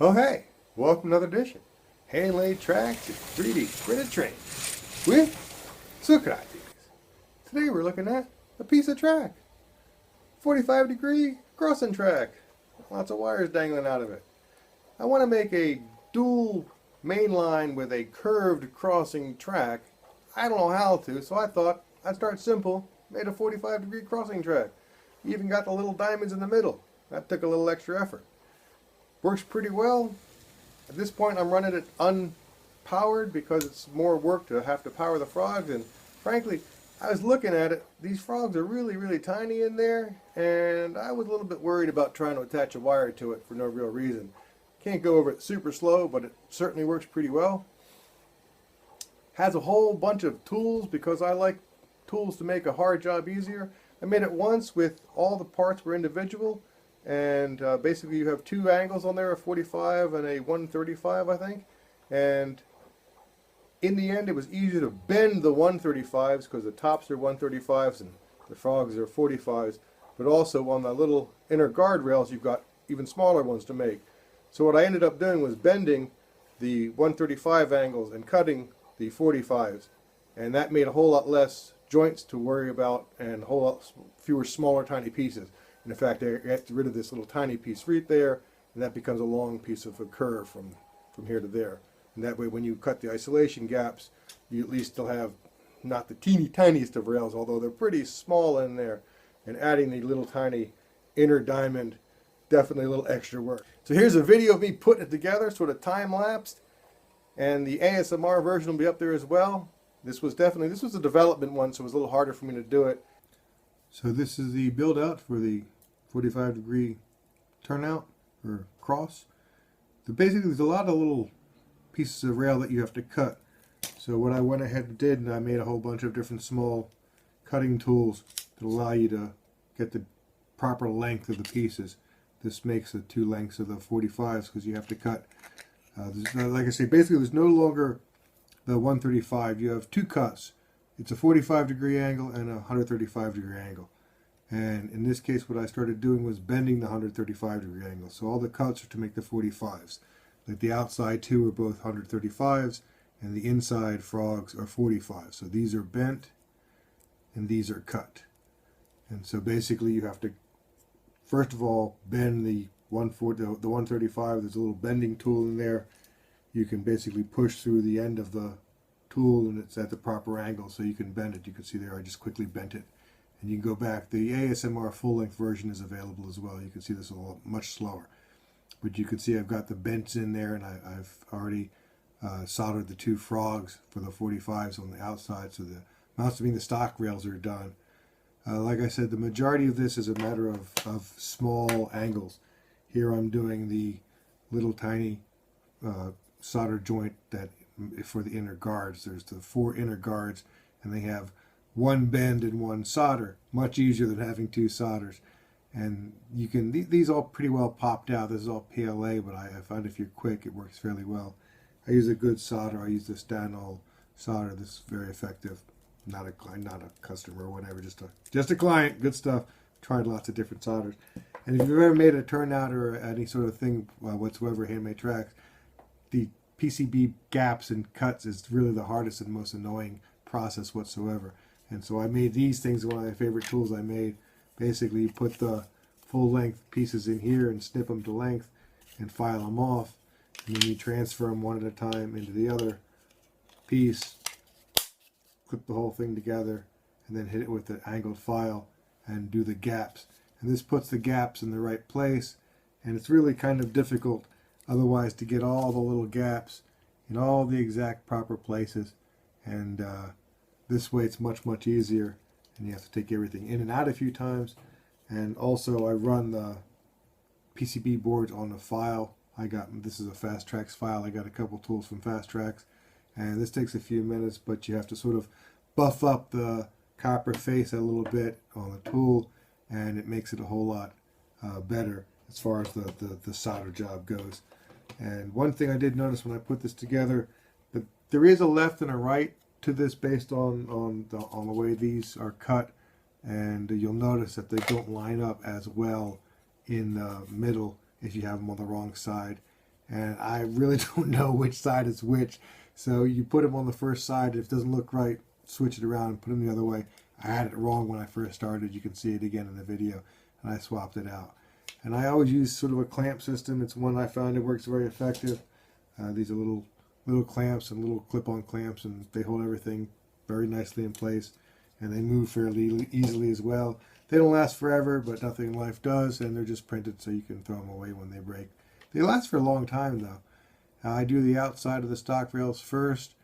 Oh hey, welcome to another edition. Hand-laid tracks and 3D printed trains with Sukai Jigs. Today we're looking at a piece of track. 45-degree crossing track. Lots of wires dangling out of it. I want to make a dual main line with a curved crossing track. I don't know how to, so I thought I'd start simple. Made a 45-degree crossing track. Even got the little diamonds in the middle. That took a little extra effort. Works pretty well. At this point I'm running it unpowered because it's more work to have to power the frogs, and frankly I was looking at it, these frogs are really tiny in there, and I was a little bit worried about trying to attach a wire to it for no real reason. Can't go over it super slow, but it certainly works pretty well. Has a whole bunch of tools because I like tools to make a hard job easier. I made it once with all the parts were individual. And basically you have two angles on there, a 45 and a 135 I think, and in the end it was easier to bend the 135s because the tops are 135s and the frogs are 45s, but also on the little inner guardrails you've got even smaller ones to make. So what I ended up doing was bending the 135 angles and cutting the 45s, and that made a whole lot less joints to worry about and a whole lot fewer smaller tiny pieces. And in fact, I get rid of this little tiny piece right there, and that becomes a long piece of a curve from here to there. And that way, when you cut the isolation gaps, you at least still have not the teeny tiniest of rails, although they're pretty small in there. And adding the little tiny inner diamond, definitely a little extra work. So here's a video of me putting it together, sort of time-lapsed, and the ASMR version will be up there as well. This was a development one, so it was a little harder for me to do it. So this is the build out for the 45-degree turnout or cross. So basically there's a lot of little pieces of rail that you have to cut. So what I went ahead and did, and I made a whole bunch of different small cutting tools that allow you to get the proper length of the pieces. This makes the two lengths of the 45s because you have to cut. Like I say, basically there's no longer the 135. You have two cuts. It's a 45-degree angle and a 135-degree angle. And in this case, what I started doing was bending the 135-degree angle. So all the cuts are to make the 45s. Like the outside two are both 135s, and the inside frogs are 45s. So these are bent, and these are cut. And so basically you have to, first of all, bend the 135. There's a little bending tool in there. You can basically push through the end of the tool and it's at the proper angle so you can bend it. You can see there I just quickly bent it, and you can go back. The ASMR full-length version is available as well. You can see this a little much slower, but you can see I've got the bends in there, and I've already soldered the two frogs for the 45s on the outside, so the mounts being the stock rails are done. Like I said, the majority of this is a matter of small angles. Here I'm doing the little tiny solder joint that for the inner guards. There's the 4 inner guards, and they have one bend and one solder. Much easier than having two solders. And you can, these all pretty well popped out. This is all PLA, but I find if you're quick, it works fairly well. I use a good solder. I use the Stanol solder. This is very effective. Not a client, not a customer or whatever, just a client. Good stuff. Tried lots of different solders. And if you've ever made a turnout or any sort of thing whatsoever, handmade tracks, the PCB gaps and cuts is really the hardest and most annoying process whatsoever. And so I made these things one of my favorite tools I made. Basically, you put the full-length pieces in here and snip them to length and file them off. And then you transfer them one at a time into the other piece, clip the whole thing together, and then hit it with the angled file and do the gaps. And this puts the gaps in the right place, and it's really kind of difficult otherwise to get all the little gaps in all the exact proper places, and this way it's much easier, and you have to take everything in and out a few times. And also I run the PCB boards on the file. This is a Fast Tracks file. I got a couple tools from Fast Tracks, and this takes a few minutes, but you have to sort of buff up the copper face a little bit on the tool, and it makes it a whole lot better as far as the solder job goes. And one thing I did notice when I put this together, that there is a left and a right to this based on the way these are cut, and you'll notice that they don't line up as well in the middle if you have them on the wrong side. and I really don't know which side is which. So you put them on the first side. If it doesn't look right, switch it around and put them the other way. I had it wrong when I first started. You can see it again in the video, and I swapped it out. And I always use sort of a clamp system. It's one I found it works very effective. These are little clamps and little clip-on clamps, and they hold everything very nicely in place, and they move fairly easily as well. They don't last forever, but nothing in life does, and they're just printed so you can throw them away when they break. They last for a long time though. I do the outside of the stock rails first.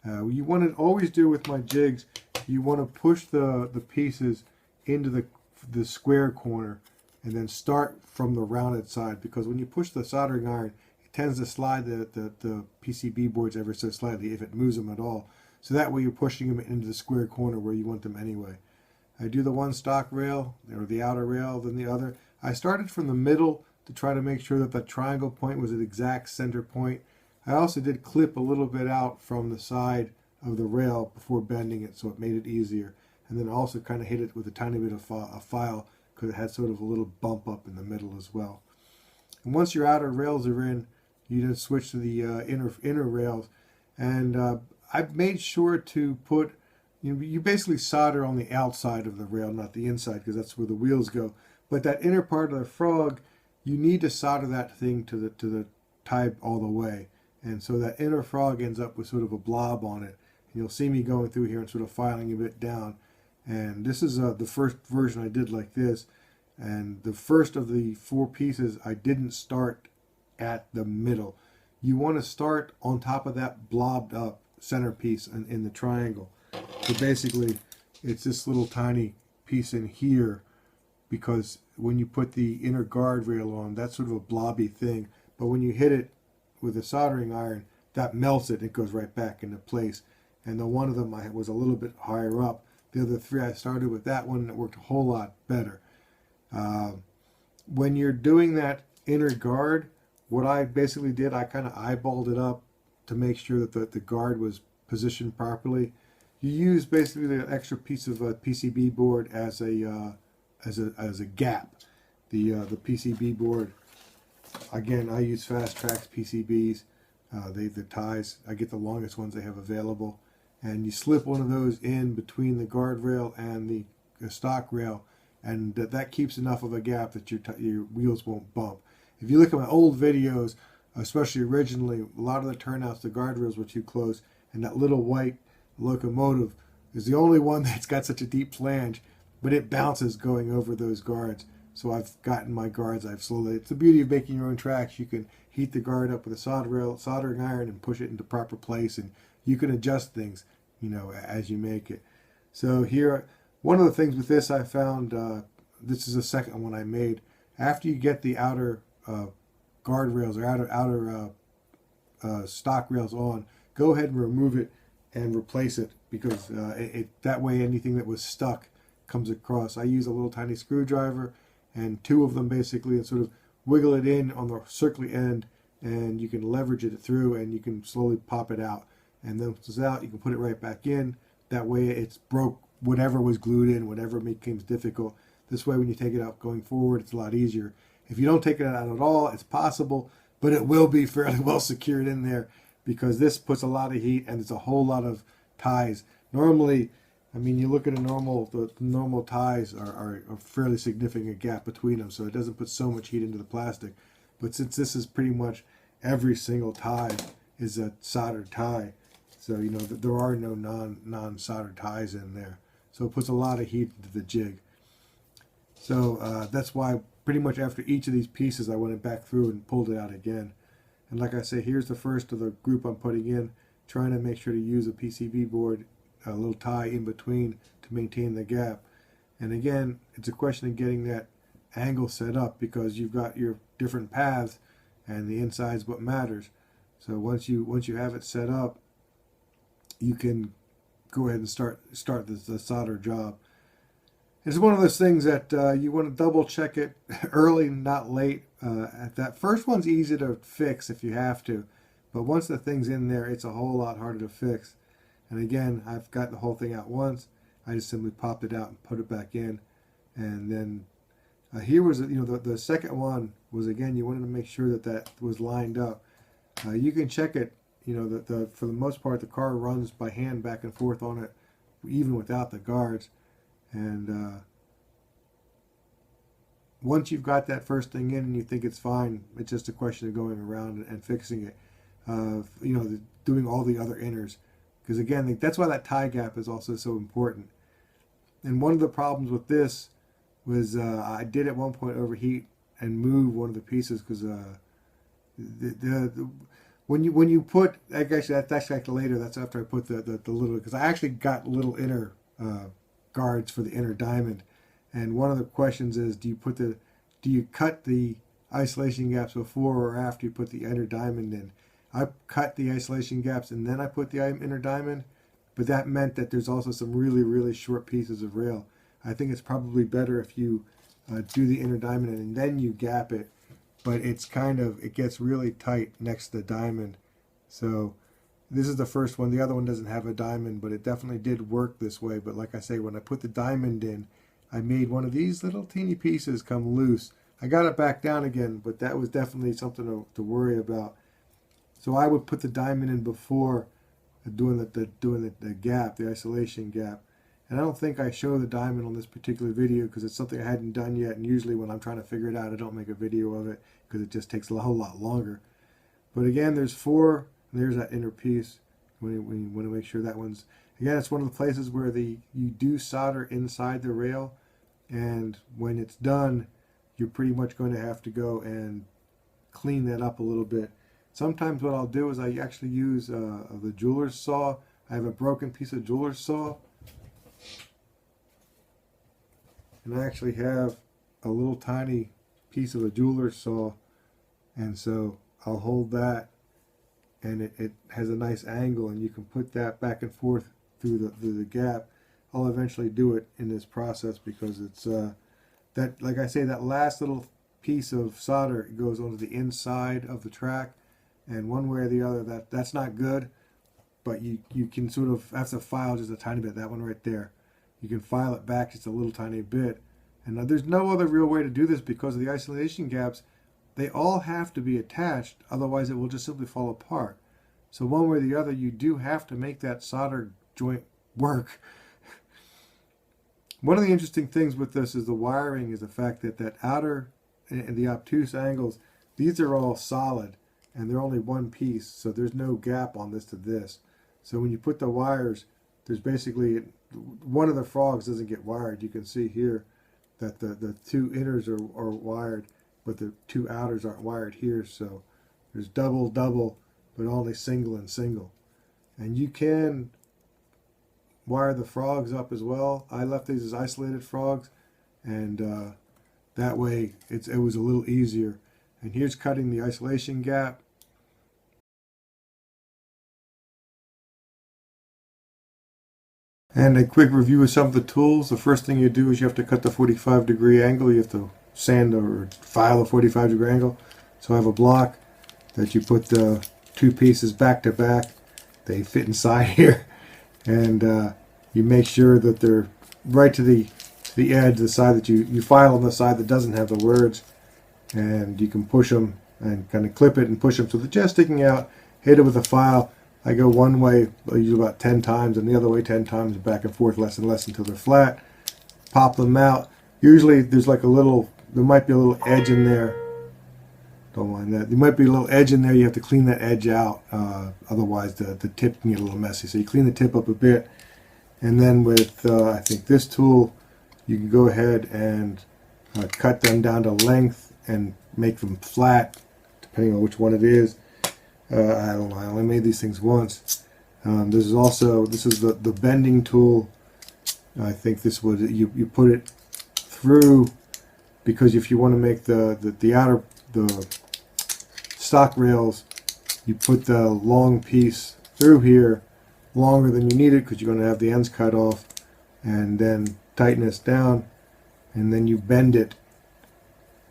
You want to always do with my jigs, you want to push the pieces into the square corner and then start from the rounded side, because when you push the soldering iron, it tends to slide the PCB boards ever so slightly, if it moves them at all. So that way you're pushing them into the square corner where you want them anyway. I do the one stock rail, or the outer rail, then the other. I started from the middle to try to make sure that the triangle point was at exact center point. I also did clip a little bit out from the side of the rail before bending it, so it made it easier. And then also kind of hit it with a tiny bit of a file, because it had sort of a little bump up in the middle as well. And once your outer rails are in, you then switch to the inner rails. And I've made sure to put, you basically solder on the outside of the rail, not the inside, because that's where the wheels go. But that inner part of the frog, you need to solder that thing to the tie all the way. And so that inner frog ends up with sort of a blob on it. And you'll see me going through here and sort of filing a bit down. And this is the first version I did like this. And the first of the 4 pieces, I didn't start at the middle. You want to start on top of that blobbed up centerpiece in the triangle. So basically, it's this little tiny piece in here, because when you put the inner guardrail on, that's sort of a blobby thing. But when you hit it with a soldering iron, that melts it and it goes right back into place. And the one of them was a little bit higher up. The other 3, I started with that one, and it worked a whole lot better. When you're doing that inner guard, what I basically did, I kind of eyeballed it up to make sure that the guard was positioned properly. You use basically the extra piece of PCB board as a gap. The PCB board, again, I use Fast Tracks PCBs. The ties, I get the longest ones they have available, and you slip one of those in between the guardrail and the stock rail, and that keeps enough of a gap that your wheels won't bump. If you look at my old videos, especially originally, a lot of the turnouts, the guardrails were too close, and that little white locomotive is the only one that's got such a deep flange, but it bounces going over those guards. So I've gotten my guards, it's the beauty of making your own tracks. You can heat the guard up with a soldering iron and push it into proper place, and you can adjust things, as you make it. So here, one of the things with this I found, this is the second one I made. After you get the outer guardrails or outer stock rails on, go ahead and remove it and replace it, because that way anything that was stuck comes across. I use a little tiny screwdriver and 2 of them basically, and sort of wiggle it in on the circly end, and you can leverage it through, and you can slowly pop it out. And then once it's out, you can put it right back in. That way it's broke whatever was glued in, whatever became difficult. This way when you take it out going forward, it's a lot easier. If you don't take it out at all, it's possible, but it will be fairly well secured in there, because this puts a lot of heat and it's a whole lot of ties. Normally, you look at the normal ties are a fairly significant gap between them, so it doesn't put so much heat into the plastic. But since this is pretty much every single tie is a soldered tie, so there are no non-soldered ties in there. So it puts a lot of heat into the jig. So that's why pretty much after each of these pieces I went back through and pulled it out again. And like I say, here's the first of the group I'm putting in, trying to make sure to use a PCB board, a little tie in between to maintain the gap. And again, it's a question of getting that angle set up, because you've got your different paths and the inside's what matters. So once you have it set up, you can go ahead and start the solder job. It's one of those things that you want to double check it early, not late. That first one's easy to fix if you have to, but once the thing's in there, it's a whole lot harder to fix. And again, I've got the whole thing out once. I just simply popped it out and put it back in. And then here was, the second one was, again, you wanted to make sure that was lined up. You can check it. You know, for the most part, the car runs by hand back and forth on it, even without the guards. And once you've got that first thing in and you think it's fine, it's just a question of going around and fixing it. You know, doing all the other inners, because again, that's why that tie gap is also so important. And one of the problems with this was I did at one point overheat and move one of the pieces because when you put, actually that's actually later. That's after I put the little, because I actually got little inner guards for the inner diamond. And one of the questions is, do you cut the isolation gaps before or after you put the inner diamond in? I cut the isolation gaps and then I put the inner diamond, but that meant that there's also some really, really short pieces of rail. I think it's probably better if you do the inner diamond and then you gap it, but it gets really tight next to the diamond. So this is the first one. The other one doesn't have a diamond, but it definitely did work this way. But like I say, when I put the diamond in, I made one of these little teeny pieces come loose. I got it back down again, but that was definitely something to worry about. So I would put the diamond in before doing the gap, the isolation gap. And I don't think I show the diamond on this particular video because it's something I hadn't done yet. And usually when I'm trying to figure it out, I don't make a video of it because it just takes a whole lot longer. But again, there's 4. And there's that inner piece. When you want to make sure that one's, again, it's one of the places where you do solder inside the rail. And when it's done, you're pretty much going to have to go and clean that up a little bit. Sometimes what I'll do is I actually use the jeweler's saw. I have a broken piece of jeweler's saw. And I actually have a little tiny piece of a jeweler's saw. And so I'll hold that. And it has a nice angle. And you can put that back and forth through the gap. I'll eventually do it in this process because it's that, like I say, that last little piece of solder goes onto the inside of the track. And one way or the other, that's not good, but you can sort of have to file just a tiny bit. That one right there, you can file it back just a little tiny bit. And there's no other real way to do this because of the isolation gaps. They all have to be attached, otherwise it will just simply fall apart. So one way or the other, you do have to make that solder joint work. One of the interesting things with this is the wiring, is the fact that outer and the obtuse angles, these are all solid. And they're only one piece, so there's no gap on this to this. So when you put the wires, there's basically, one of the frogs doesn't get wired. You can see here that the 2 inners are wired, but the 2 outers aren't wired here. So there's double, but only single and single. And you can wire the frogs up as well. I left these as isolated frogs, and that way it was a little easier. And here's cutting the isolation gap. And a quick review of some of the tools. The first thing you do is you have to cut the 45-degree angle. You have to sand or file a 45-degree angle. So I have a block that you put the 2 pieces back to back. They fit inside here. And you make sure that they're right to the edge, the side that you file on the side that doesn't have the words. And you can push them and kind of clip it and push them so they're just sticking out. Hit it with a file. I go one way, I use about 10 times, and the other way 10 times, back and forth, less and less until they're flat. Pop them out. Usually there's like there might be a little edge in there. Don't mind that. There might be a little edge in there. You have to clean that edge out. Otherwise the tip can get a little messy. So you clean the tip up a bit. And then with, I think this tool, you can go ahead and cut them down to length and make them flat, depending on which one it is. I don't know, I only made these things once. This is the bending tool. I think this would, you put it through, because if you want to make the stock rails, you put the long piece through here longer than you need it, because you're going to have the ends cut off, and then tighten this down, and then you bend it.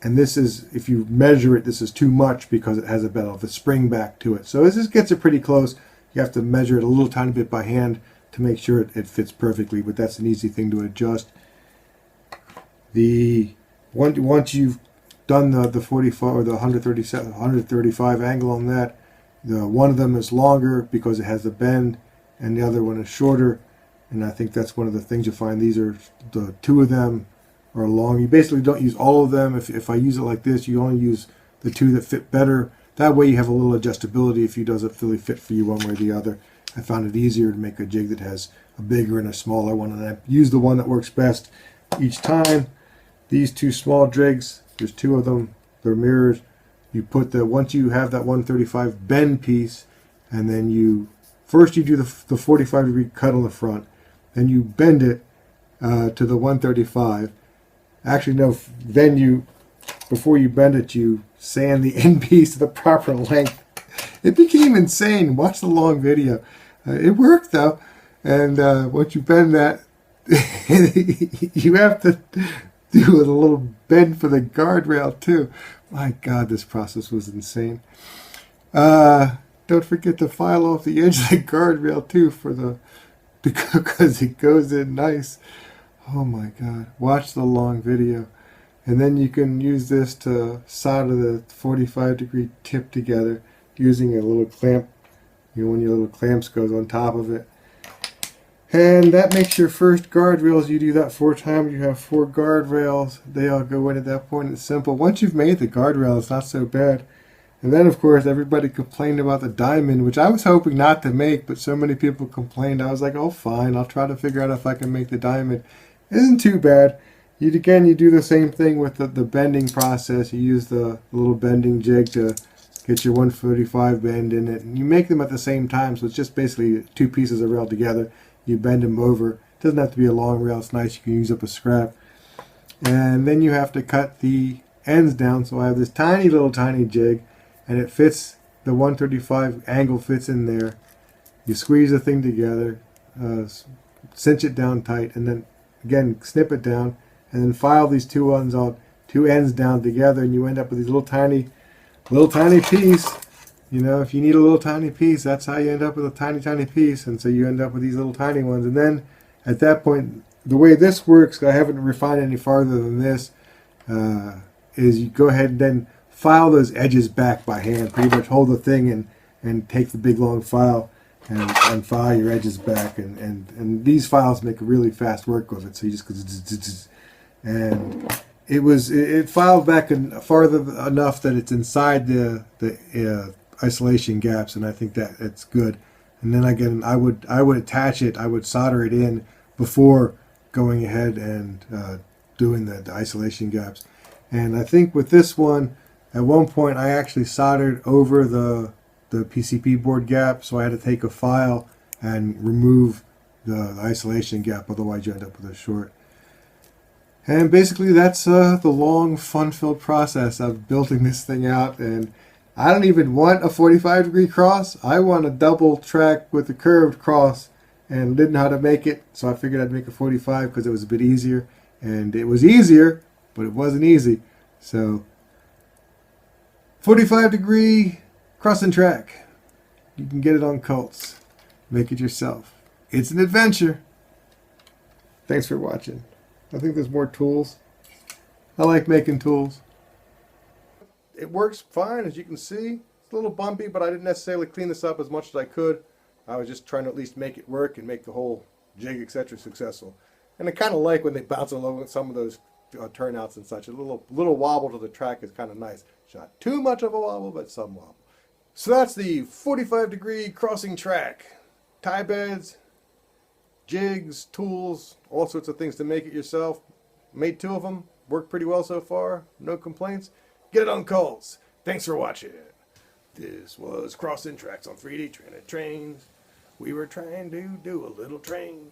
And this is, if you measure it, this is too much because it has a bit of a spring back to it. So as this gets it pretty close, you have to measure it a little tiny bit by hand to make sure it fits perfectly, but that's an easy thing to adjust. Once you've done the 45 or the 135 angle on that, One of them is longer because it has a bend, and the other one is shorter. And I think that's one of the things you'll find. These are the two of them are long. You basically don't use all of them. If I use it like this, you only use the two that fit better. That way you have a little adjustability if it doesn't really fit for you one way or the other. I found it easier to make a jig that has a bigger and a smaller one, and I use the one that works best each time. These two small jigs, there's two of them, they're mirrors. You put once you have that 135 bend piece, and then first you do the 45-degree cut on the front, then you bend it to the 135. Actually, no, then before you bend it, you sand the end piece to the proper length. It became insane. Watch the long video. It worked though. And once you bend that, you have to do a little bend for the guardrail too. My God, this process was insane. Don't forget to file off the edge of the guardrail too because it goes in nice. Oh my God. Watch the long video. And then you can use this to solder the 45-degree tip together using a little clamp. When your little clamps goes on top of it. And that makes your first guardrails. You do that 4 times. You have 4 guardrails. They all go in at that point. It's simple. Once you've made the guardrail, it's not so bad. And then, of course, everybody complained about the diamond, which I was hoping not to make, but so many people complained. I was like, oh, fine. I'll try to figure out if I can make the diamond. It isn't too bad. You do the same thing with the bending process. You use the little bending jig to get your 145 bend in it. And you make them at the same time, so it's just basically 2 pieces of rail together. You bend them over. It doesn't have to be a long rail. It's nice. You can use up a scrap. And then you have to cut the ends down. So I have this tiny jig, and it fits, the 135 angle fits in there. You squeeze the thing together, cinch it down tight, and then again snip it down, and then file these two ends down together, and you end up with these little tiny piece. If you need a little tiny piece, that's how you end up with a tiny piece. And so you end up with these little tiny ones. And then at that point, the way this works, I haven't refined any farther than this, is you go ahead and then file those edges back by hand. Pretty much hold the thing and take the big long file and file your edges back. And these files make a really fast work of it. So you just and it filed back farther enough that it's inside the isolation gaps, and I think that it's good. And then again, I would attach it. I would solder it in before going ahead and doing the isolation gaps. And I think with this one, at one point I actually soldered over the PCB board gap, so I had to take a file and remove the isolation gap. Otherwise, you end up with a short. And basically, that's the long, fun-filled process of building this thing out. And I don't even want a 45-degree cross. I want a double track with a curved cross, and didn't know how to make it. So I figured I'd make a 45 because it was a bit easier. And it was easier, but it wasn't easy. So 45-degree crossing track. You can get it on Cults. Make it yourself. It's an adventure. Thanks for watching. I think there's more tools. I like making tools. It works fine, as you can see. It's a little bumpy, but I didn't necessarily clean this up as much as I could. I was just trying to at least make it work and make the whole jig, etc. successful. And I kind of like when they bounce along with some of those turnouts and such. A little wobble to the track is kind of nice. It's not too much of a wobble, but some wobble. So that's the 45-degree crossing track. Tie beds, jigs, tools, all sorts of things to make it yourself. Made 2 of them. Worked pretty well so far. No complaints. Get it on Cults. Thanks for watching. This was Crossing Tracks on 3D Trinity Trains. We were trying to do a little train,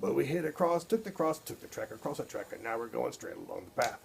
but we hit across, took the track across the track, and now we're going straight along the path.